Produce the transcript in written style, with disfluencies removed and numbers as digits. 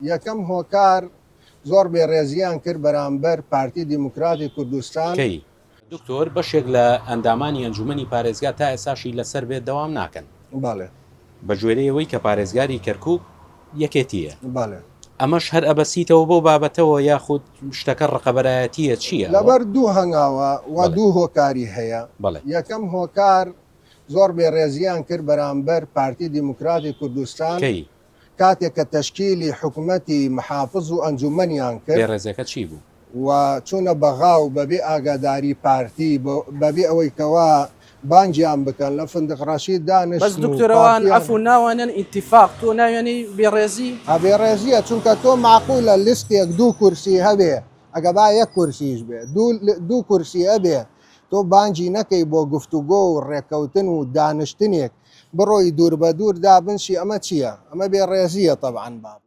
یەکەم هۆکار زۆر بێڕێزیان کرد بەرامبەر پارتی دیموکراتی کوردستان. کەی دکتۆر بەشێک لە ئەندامانی ئەنجومەنی پارێزگا تا ئێساشی لەسەر بێت دەوام ناکەن. بەڵێ بە ژێرەیەوەی کە پارێزگاری کەرکووک یەکێتیە. بەڵێ ئەمەش هەر ئەبەسیتەوە بۆ بابەتەوە یاخود شتەکە ڕقەبەرایەتیە چییە؟ لەبەر دوو هەنگاوە و دوو هۆکاری هەیە. بەڵێ یەکەم هۆکار زۆر بێڕێزیان کرد بەرامبەر پارتی دیموکراتی کوردستان کەی کاتێک کە تەشکیلی حکوومەتی محافظ و ئەنجومەنیان کرد بێڕێزەکە چی بوو؟ و چوونە بەغاو بەبێ ئاگاداری پارتی بەبێ ئەوەی کەوا بانجیان بکەن لە فندقڕەشی دانش. بەس دکتۆرەوان ئەفو ناوانن ئیتیفاق تۆ ناوێنی بێڕێزی هەبێڕێزیە چونکە تۆ معقولە لیستێک دوو کورسی هەبێ ئەگە با یەک کورسیش بێ دوو کورسی هەبێ تۆ بانجی نەکەی بۆ گفتوگۆ و ڕێکەوتن و دانیشتنێک بڕۆی دوور بە دوور دابنشی ئەمە چییە؟ ئەمە بێڕێزیە تەبعاً باب.